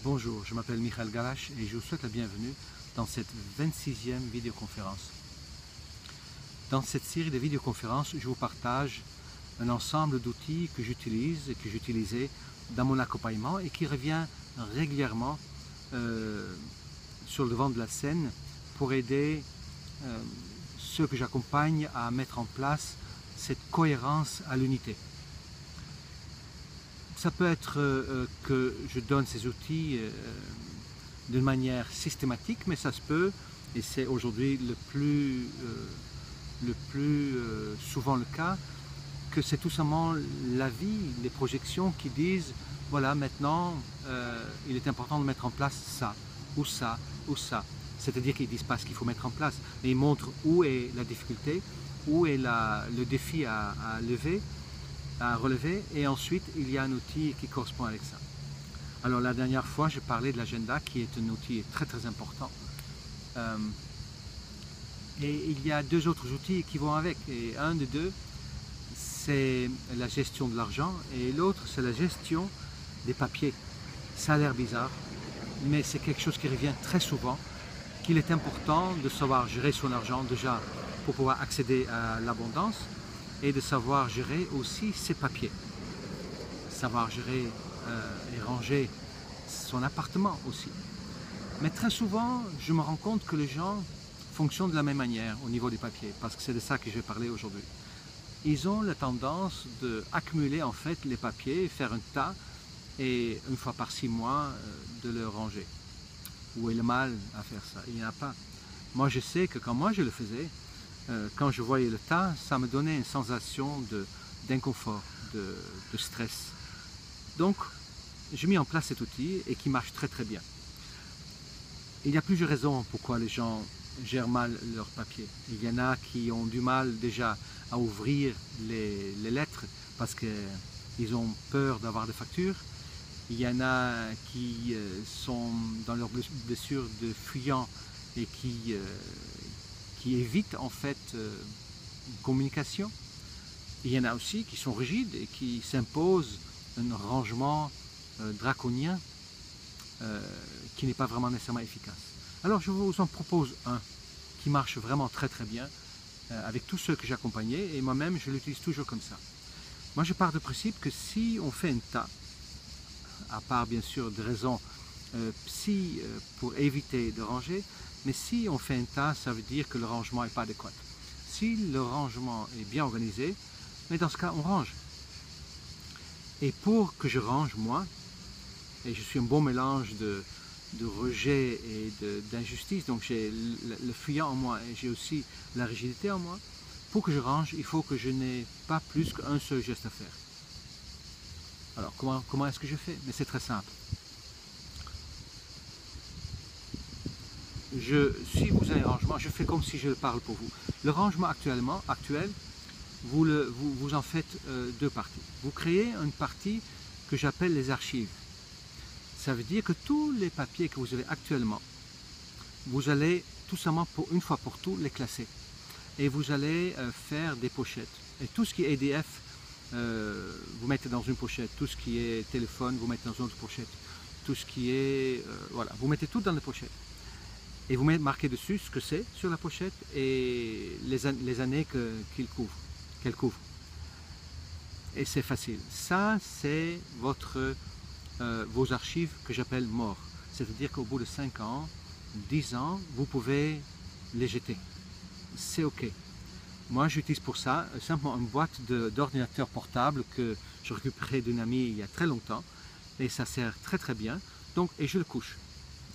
Bonjour, je m'appelle Michael Galash et je vous souhaite la bienvenue dans cette 26e vidéoconférence. Dans cette série de vidéoconférences, je vous partage un ensemble d'outils que j'utilise et que j'utilisais dans mon accompagnement et qui revient régulièrement sur le devant de la scène pour aider ceux que j'accompagne à mettre en place cette cohérence à l'unité. Ça peut être que je donne ces outils d'une manière systématique, mais ça se peut, et c'est aujourd'hui le plus souvent le cas, que c'est tout simplement la vie, les projections qui disent voilà, maintenant il est important de mettre en place ça, ou ça, ou ça. C'est-à-dire qu'ils ne disent pas ce qu'il faut mettre en place, mais ils montrent où est la difficulté, où est le défi à relever, et ensuite il y a un outil qui correspond avec ça. Alors la dernière fois, j'ai parlé de l'agenda qui est un outil très très important. Et il y a deux autres outils qui vont avec, et un des deux, c'est la gestion de l'argent, et l'autre, c'est la gestion des papiers. Ça a l'air bizarre, mais c'est quelque chose qui revient très souvent, qu'il est important de savoir gérer son argent déjà pour pouvoir accéder à l'abondance, et de savoir gérer aussi ses papiers. Savoir gérer et ranger son appartement aussi. Mais très souvent, je me rends compte que les gens fonctionnent de la même manière au niveau des papiers, parce que c'est de ça que je vais parler aujourd'hui. Ils ont la tendance d'accumuler en fait les papiers, faire un tas, et une fois par 6 mois, de le ranger. Où est le mal à faire ça? Il n'y en a pas. Moi, je sais que quand moi je le faisais, quand je voyais le tas, ça me donnait une sensation d'inconfort, de stress. Donc, j'ai mis en place cet outil et qui marche très très bien. Il y a plusieurs raisons pourquoi les gens gèrent mal leurs papiers. Il y en a qui ont du mal déjà à ouvrir les lettres parce qu'ils ont peur d'avoir des factures. Il y en a qui sont dans leur blessure de fuyant et qui évitent en fait une communication. Il y en a aussi qui sont rigides et qui s'imposent un rangement draconien qui n'est pas vraiment nécessairement efficace. Alors je vous en propose un qui marche vraiment très très bien avec tous ceux que j'ai accompagnés, et moi-même je l'utilise toujours comme ça. Moi je pars du principe que si on fait un tas, à part bien sûr des raisons pour éviter de ranger, mais si on fait un tas, ça veut dire que le rangement n'est pas adéquat. Si le rangement est bien organisé, mais dans ce cas, on range. Et pour que je range, moi, et je suis un bon mélange de rejet et d'injustice, donc j'ai le fuyant en moi et j'ai aussi la rigidité en moi, pour que je range, il faut que je n'ai pas plus qu'un seul geste à faire. Alors, comment est-ce que je fais? Mais c'est très simple. Si vous avez un rangement, je fais comme si je parle pour vous. Le rangement actuel, vous en faites deux parties. Vous créez une partie que j'appelle les archives. Ça veut dire que tous les papiers que vous avez actuellement, vous allez tout simplement une fois pour tout les classer. Et vous allez faire des pochettes. Et tout ce qui est EDF, vous mettez dans une pochette. Tout ce qui est téléphone, vous mettez dans une autre pochette. Tout ce qui est... voilà, vous mettez tout dans les pochettes. Et vous marquez dessus ce que c'est sur la pochette et les années qu'elle couvre. Et c'est facile. Ça, c'est vos archives que j'appelle morts. C'est-à-dire qu'au bout de 5 ans, 10 ans, vous pouvez les jeter. C'est OK. Moi, j'utilise pour ça simplement une boîte d'ordinateur portable que je récupérais d'une amie il y a très longtemps. Et ça sert très très bien. Donc, et je le couche.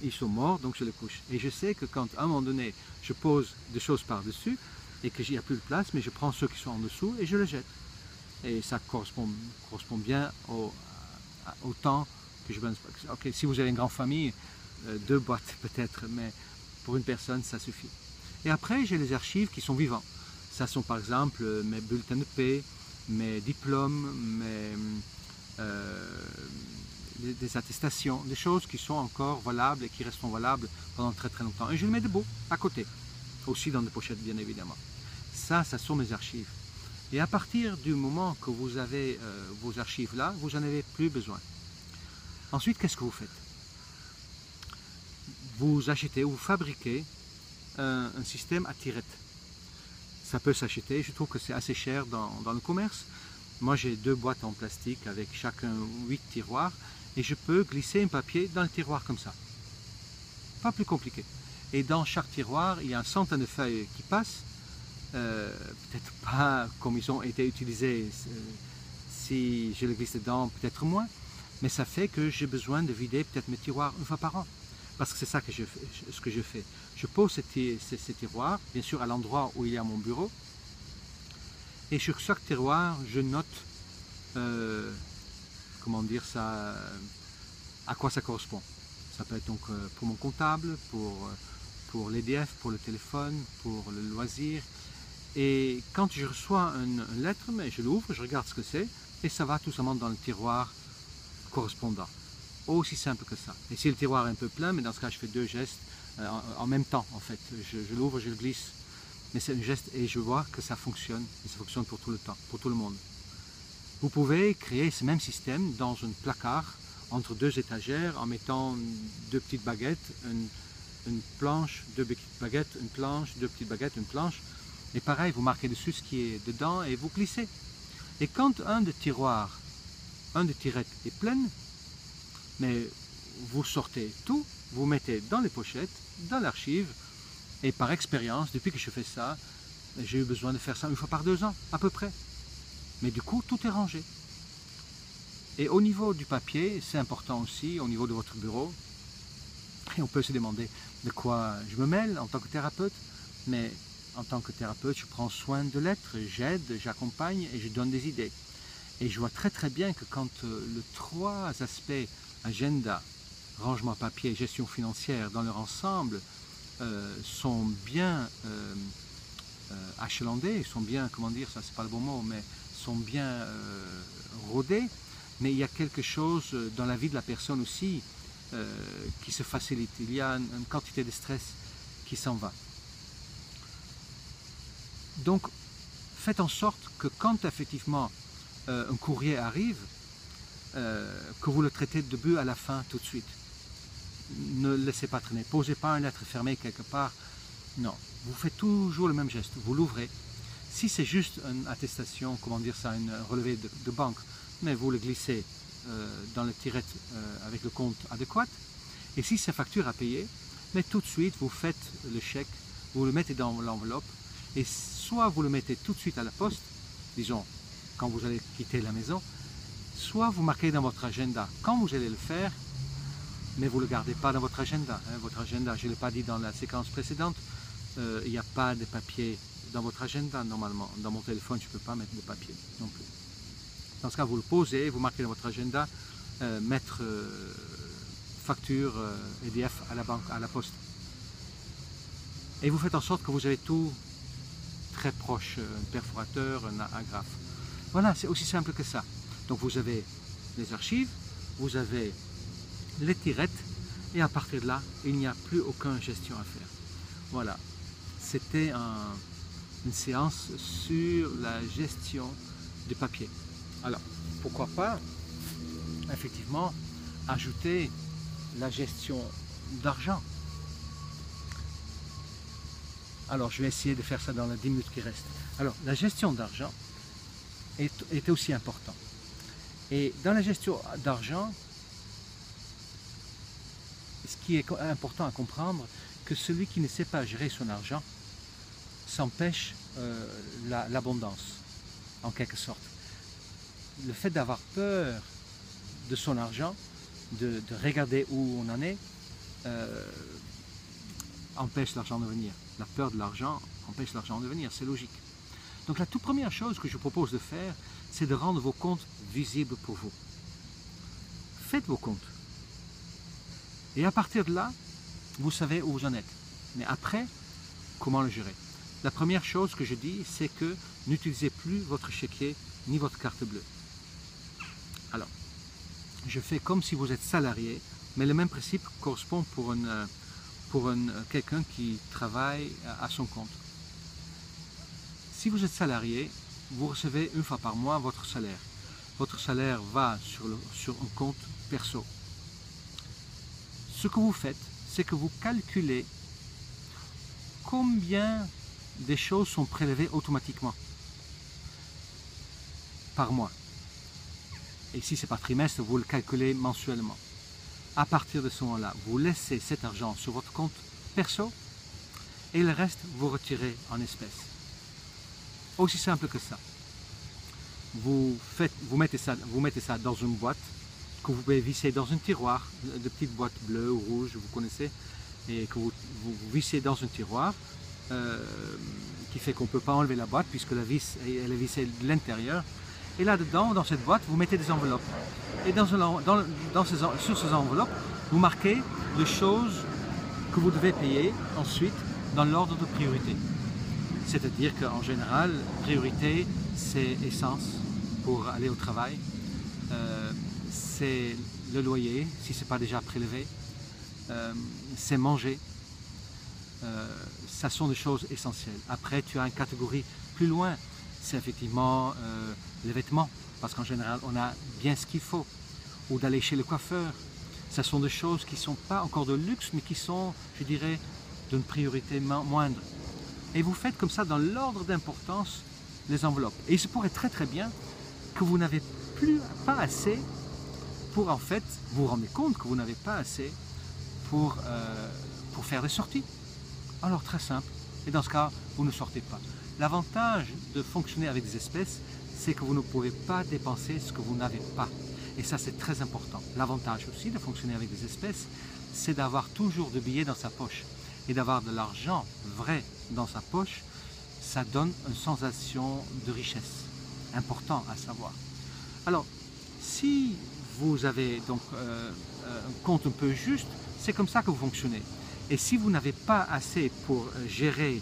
Ils sont morts, donc je les couche. Et je sais que quand, à un moment donné, je pose des choses par-dessus et qu'il n'y a plus de place, mais je prends ceux qui sont en dessous et je les jette. Et ça correspond bien au temps que je veux. Ok, si vous avez une grande famille, 2 boîtes peut-être, mais pour une personne, ça suffit. Et après, j'ai les archives qui sont vivants. Ça sont par exemple mes bulletins de paie, mes diplômes, des attestations, des choses qui sont encore valables et qui resteront valables pendant très très longtemps. Et je les mets debout, à côté, aussi dans des pochettes bien évidemment. Ça sont mes archives. Et à partir du moment que vous avez vos archives là, vous n'en avez plus besoin. Ensuite, qu'est-ce que vous faites? vous achetez ou vous fabriquez un système à tirette. Ça peut s'acheter, je trouve que c'est assez cher dans le commerce. Moi j'ai 2 boîtes en plastique avec chacun 8 tiroirs et je peux glisser un papier dans le tiroir comme ça. Pas plus compliqué. Et dans chaque tiroir, il y a 100 de feuilles qui passent. Peut-être pas comme ils ont été utilisés, si je le glisse dedans, peut-être moins. Mais ça fait que j'ai besoin de vider peut-être mes tiroirs 1 fois par an. Parce que c'est ça que ce que je fais. Je pose ces tiroirs, bien sûr à l'endroit où il y a mon bureau. Et sur chaque tiroir, je note, comment dire ça, à quoi ça correspond. Ça peut être donc pour mon comptable, pour l'EDF, pour le téléphone, pour le loisir. Et quand je reçois une lettre, mais je l'ouvre, je regarde ce que c'est, et ça va tout simplement dans le tiroir correspondant. Aussi simple que ça. Et si le tiroir est un peu plein, mais dans ce cas, je fais 2 gestes en même temps, en fait. Je l'ouvre, je le glisse. Mais c'est un geste et je vois que ça fonctionne. Et ça fonctionne pour tout le temps, pour tout le monde. Vous pouvez créer ce même système dans un placard entre 2 étagères en mettant 2 petites baguettes, une planche, 2 petites baguettes, une planche, 2 petites baguettes, une planche. Et pareil, vous marquez dessus ce qui est dedans et vous glissez. Et quand un des tiroirs, un des tirettes est plein, mais vous sortez tout, vous mettez dans les pochettes, dans l'archive, et par expérience, depuis que je fais ça, j'ai eu besoin de faire ça 1 fois par 2 ans, à peu près. Mais du coup, tout est rangé. Et au niveau du papier, c'est important aussi, au niveau de votre bureau, et on peut se demander de quoi je me mêle en tant que thérapeute, mais en tant que thérapeute, je prends soin de l'être, j'aide, j'accompagne et je donne des idées. Et je vois très très bien que quand les 3 aspects, agenda, rangement papier et gestion financière dans leur ensemble sont bien achalandés, sont bien, comment dire, ça c'est pas le bon mot, mais sont bien rodés, mais il y a quelque chose dans la vie de la personne aussi qui se facilite. Il y a une quantité de stress qui s'en va. Donc, faites en sorte que quand effectivement un courrier arrive, que vous le traitez de début à la fin tout de suite. Ne le laissez pas traîner. Posez pas une lettre fermée quelque part. Non, vous faites toujours le même geste. Vous l'ouvrez. Si c'est juste une attestation, comment dire ça, une relevée de banque, mais vous le glissez dans la tirette avec le compte adéquat. Et si c'est facture à payer, mais tout de suite vous faites le chèque, vous le mettez dans l'enveloppe et soit vous le mettez tout de suite à la poste, disons quand vous allez quitter la maison, soit vous marquez dans votre agenda quand vous allez le faire, mais vous ne le gardez pas dans votre agenda. Hein. Votre agenda, je ne l'ai pas dit dans la séquence précédente, il n'y a pas de papier dans votre agenda normalement. Dans mon téléphone, je ne peux pas mettre de papier non plus. Dans ce cas, vous le posez, vous marquez dans votre agenda, mettre facture EDF à la banque, à la poste. Et vous faites en sorte que vous avez tout très proche, un perforateur, un agrafe. Voilà, c'est aussi simple que ça. Donc vous avez les archives, vous avez les tirettes, et à partir de là, il n'y a plus aucune gestion à faire. Voilà, c'était une séance sur la gestion du papier. Alors, pourquoi pas, effectivement, ajouter la gestion d'argent. Alors, je vais essayer de faire ça dans les 10 minutes qui restent. Alors, la gestion d'argent est aussi importante. Et dans la gestion d'argent, ce qui est important à comprendre, que celui qui ne sait pas gérer son argent s'empêche l'abondance, en quelque sorte. Le fait d'avoir peur de son argent, de regarder où on en est, empêche l'argent de venir. La peur de l'argent empêche l'argent de venir, c'est logique. Donc la toute première chose que je propose de faire, c'est de rendre vos comptes visibles pour vous. Faites vos comptes. Et à partir de là, vous savez où vous en êtes. Mais après, comment le gérer? La première chose que je dis, c'est que n'utilisez plus votre chéquier ni votre carte bleue. Alors, je fais comme si vous êtes salarié, mais le même principe correspond pour quelqu'un qui travaille à son compte. Si vous êtes salarié, vous recevez 1 fois par mois votre salaire. Votre salaire va sur un compte perso. Ce que vous faites, c'est que vous calculez combien des choses sont prélevées automatiquement par mois. Et si c'est par trimestre, vous le calculez mensuellement. À partir de ce moment-là, vous laissez cet argent sur votre compte perso et le reste, vous retirez en espèces. Aussi simple que ça. Vous mettez ça dans une boîte que vous pouvez visser dans un tiroir, de petites boîtes bleues ou rouges, vous connaissez, et que vous vissez dans un tiroir, qui fait qu'on ne peut pas enlever la boîte puisque la vis elle est vissée de l'intérieur. Et là-dedans, dans cette boîte, vous mettez des enveloppes. Et sur ces enveloppes, vous marquez les choses que vous devez payer ensuite dans l'ordre de priorité. C'est-à-dire qu'en général, priorité, c'est essence pour aller au travail, c'est le loyer, si ce n'est pas déjà prélevé, c'est manger. Ça sont des choses essentielles. Après, tu as une catégorie plus loin, c'est effectivement les vêtements, parce qu'en général, on a bien ce qu'il faut, ou d'aller chez le coiffeur. Ce sont des choses qui ne sont pas encore de luxe, mais qui sont, je dirais, d'une priorité moindre. Et vous faites comme ça, dans l'ordre d'importance, les enveloppes. Et il se pourrait très très bien que vous n'avez pas assez pour, en fait, vous vous rendez compte que vous n'avez pas assez pour faire des sorties. Alors très simple, et dans ce cas, vous ne sortez pas. L'avantage de fonctionner avec des espèces, c'est que vous ne pouvez pas dépenser ce que vous n'avez pas. Et ça, c'est très important. L'avantage aussi de fonctionner avec des espèces, c'est d'avoir toujours de billets dans sa poche. Et d'avoir de l'argent vrai dans sa poche, ça donne une sensation de richesse. Important à savoir. Alors, si vous avez donc un compte un peu juste, c'est comme ça que vous fonctionnez. Et si vous n'avez pas assez pour gérer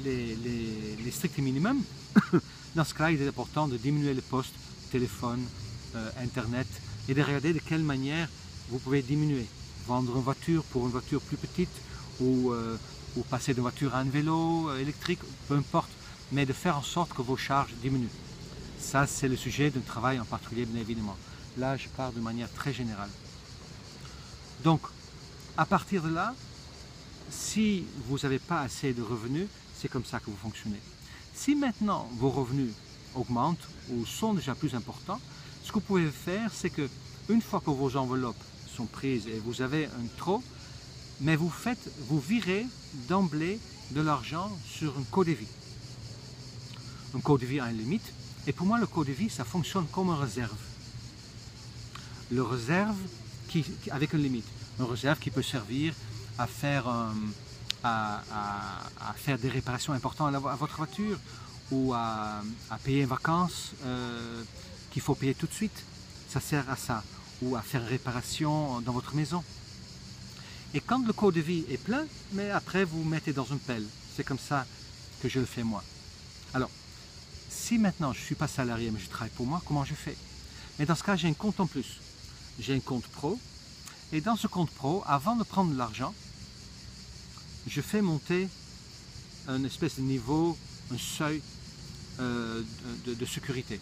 les stricts minimums, dans ce cas-là, il est important de diminuer les postes, téléphone, internet, et de regarder de quelle manière vous pouvez diminuer. Vendre une voiture pour une voiture plus petite, ou passer d'une voiture à un vélo électrique, peu importe, mais de faire en sorte que vos charges diminuent. Ça, c'est le sujet d'un travail en particulier, bien évidemment. Là, je parle de manière très générale. Donc, à partir de là, si vous n'avez pas assez de revenus, c'est comme ça que vous fonctionnez. Si maintenant vos revenus augmentent ou sont déjà plus importants, ce que vous pouvez faire, c'est que une fois que vos enveloppes sont prises et vous avez un trop, mais vous virez d'emblée de l'argent sur un co-de-vie. Un co-de-vie a une limite, et pour moi le co-de-vie, ça fonctionne comme une réserve. Le réserve avec une limite. Une réserve qui peut servir à faire, faire des réparations importantes à votre voiture, ou à payer les vacances qu'il faut payer tout de suite. Ça sert à ça. Ou à faire une réparation dans votre maison. Et quand le co-de-vie est plein, mais après vous mettez dans une pelle. C'est comme ça que je le fais moi. Alors, si maintenant je ne suis pas salarié mais je travaille pour moi, comment je fais? Mais dans ce cas, j'ai un compte en plus. J'ai un compte pro. Et dans ce compte pro, avant de prendre de l'argent, je fais monter un espèce de niveau, un seuil de sécurité.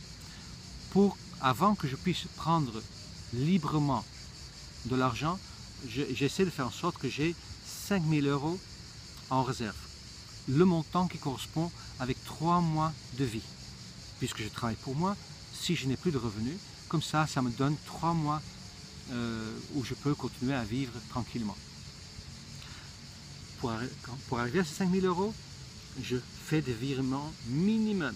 Avant que je puisse prendre librement de l'argent, j'essaie de faire en sorte que j'ai 5 000 € en réserve. Le montant qui correspond avec 3 mois de vie. Puisque je travaille pour moi, si je n'ai plus de revenus, comme ça, ça me donne 3 mois où je peux continuer à vivre tranquillement. Pour arriver à ces 5 000 €, je fais des virements minimum.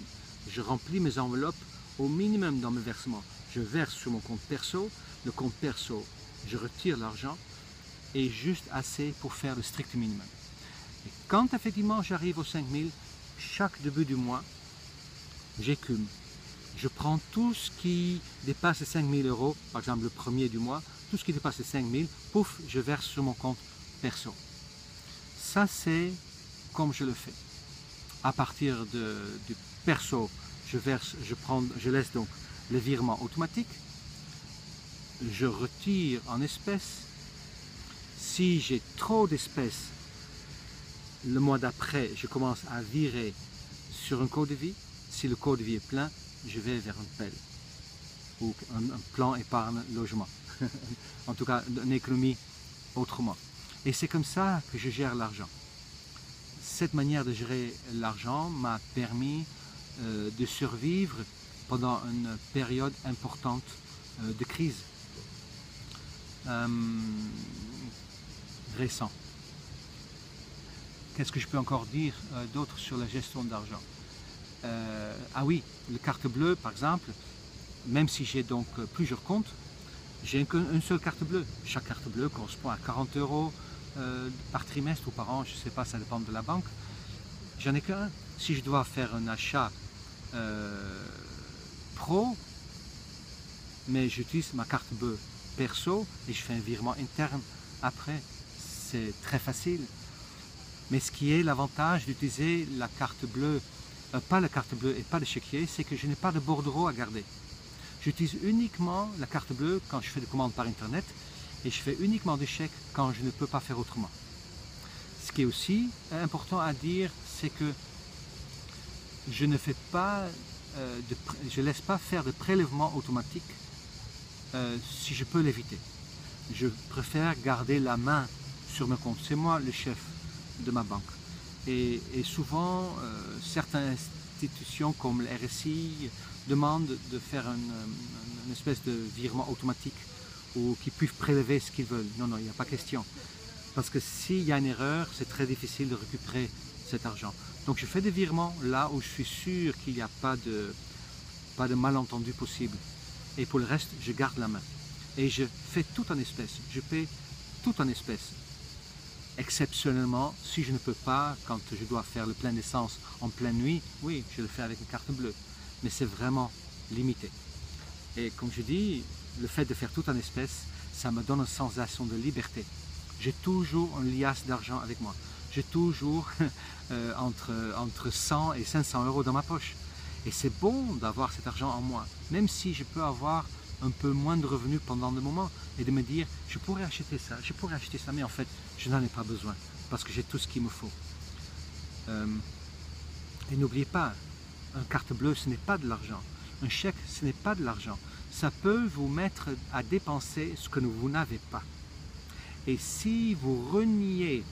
Je remplis mes enveloppes au minimum dans mes versements. Je verse sur mon compte perso. Le compte perso, je retire l'argent et juste assez pour faire le strict minimum. Et quand effectivement j'arrive aux 5 000, chaque début du mois, j'écume. Je prends tout ce qui dépasse les 5 000 €, par exemple le premier du mois, tout ce qui dépasse les 5 000, pouf, je verse sur mon compte perso. Ça, c'est comme je le fais. À partir du perso, je laisse donc les virements automatiques. Je retire en espèces. Si j'ai trop d'espèces, le mois d'après, je commence à virer sur un co-de-vie. Si le co-de-vie est plein, je vais vers une pelle ou un plan épargne logement. En tout cas, une économie autrement. Et c'est comme ça que je gère l'argent. Cette manière de gérer l'argent m'a permis de survivre pendant une période importante de crise récent. Qu'est-ce que je peux encore dire d'autre sur la gestion d'argent? Ah oui, la carte bleue par exemple, même si j'ai donc plusieurs comptes, j'ai une seule carte bleue. Chaque carte bleue correspond à 40 € par trimestre ou par an, je ne sais pas, ça dépend de la banque. J'en ai qu'un. Si je dois faire un achat pro, mais j'utilise ma carte bleue perso et je fais un virement interne après, c'est très facile. Mais ce qui est l'avantage d'utiliser la carte bleue, pas la carte bleue et pas le chéquier, c'est que je n'ai pas de bordereau à garder. J'utilise uniquement la carte bleue quand je fais des commandes par internet et je fais uniquement des chèques quand je ne peux pas faire autrement. Ce qui est aussi important à dire, c'est que je ne fais pas, je laisse pas faire de prélèvements automatiques si je peux l'éviter. Je préfère garder la main sur mes comptes. C'est moi le chef de ma banque. Et souvent, certaines institutions comme le RSI demandent de faire une espèce de virement automatique ou qu'ils puissent prélever ce qu'ils veulent. Non, non, il n'y a pas question. Parce que s'il y a une erreur, c'est très difficile de récupérer cet argent. Donc je fais des virements là où je suis sûr qu'il n'y a pas de malentendu possible. Et pour le reste, je garde la main. Et je fais tout en espèces. Je paie tout en espèces. Exceptionnellement, si je ne peux pas, quand je dois faire le plein d'essence en pleine nuit, oui, je le fais avec une carte bleue. Mais c'est vraiment limité. Et comme je dis, le fait de faire tout en espèces, ça me donne une sensation de liberté. J'ai toujours une liasse d'argent avec moi. J'ai toujours entre 100 et 500 € dans ma poche. Et c'est bon d'avoir cet argent en moi, même si je peux avoir un peu moins de revenus pendant le moment et de me dire, je pourrais acheter ça, mais en fait, je n'en ai pas besoin parce que j'ai tout ce qu'il me faut. Et n'oubliez pas, une carte bleue, ce n'est pas de l'argent. Un chèque, ce n'est pas de l'argent. Ça peut vous mettre à dépenser ce que vous n'avez pas. Et si vous reniez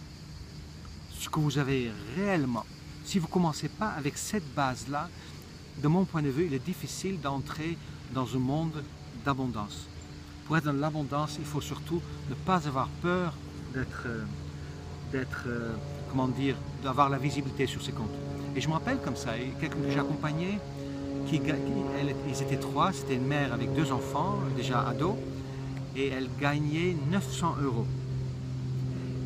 ce que vous avez réellement, si vous ne commencez pas avec cette base-là, de mon point de vue, il est difficile d'entrer dans un monde d'abondance. Pour être dans l'abondance, il faut surtout ne pas avoir peur comment dire, d'avoir la visibilité sur ses comptes. Et je me rappelle comme ça, quelqu'un que j'ai accompagné, ils étaient 3, c'était une mère avec 2 enfants, déjà ados, et elle gagnait 900 €.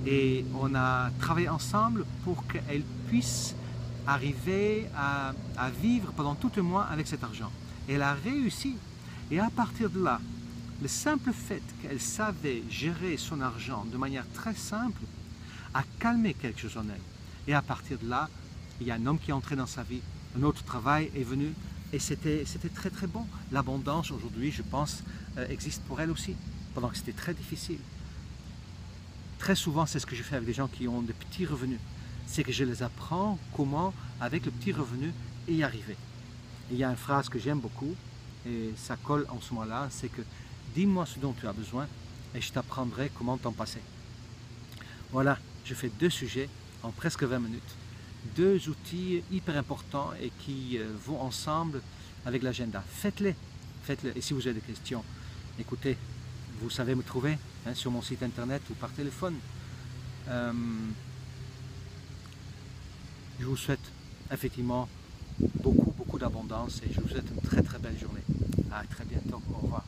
Et on a travaillé ensemble pour qu'elle puisse arriver à vivre pendant tout un mois avec cet argent. Et elle a réussi. Et à partir de là, le simple fait qu'elle savait gérer son argent de manière très simple a calmé quelque chose en elle. Et à partir de là, il y a un homme qui est entré dans sa vie, un autre travail est venu et c'était très très bon. L'abondance aujourd'hui, je pense, existe pour elle aussi, pendant que c'était très difficile. Très souvent, c'est ce que je fais avec des gens qui ont de petits revenus. C'est que je les apprends comment, avec le petit revenu, y arriver. Et il y a une phrase que j'aime beaucoup, et ça colle en ce moment-là, c'est que dis-moi ce dont tu as besoin et je t'apprendrai comment t'en passer. Voilà, je fais 2 sujets en presque 20 minutes. 2 outils hyper importants et qui vont ensemble avec l'agenda. Faites-les, faites-les. Et si vous avez des questions, écoutez, vous savez me trouver sur mon site internet ou par téléphone. Je vous souhaite effectivement beaucoup d'abondance et je vous souhaite une très très belle journée. À très bientôt. Au revoir.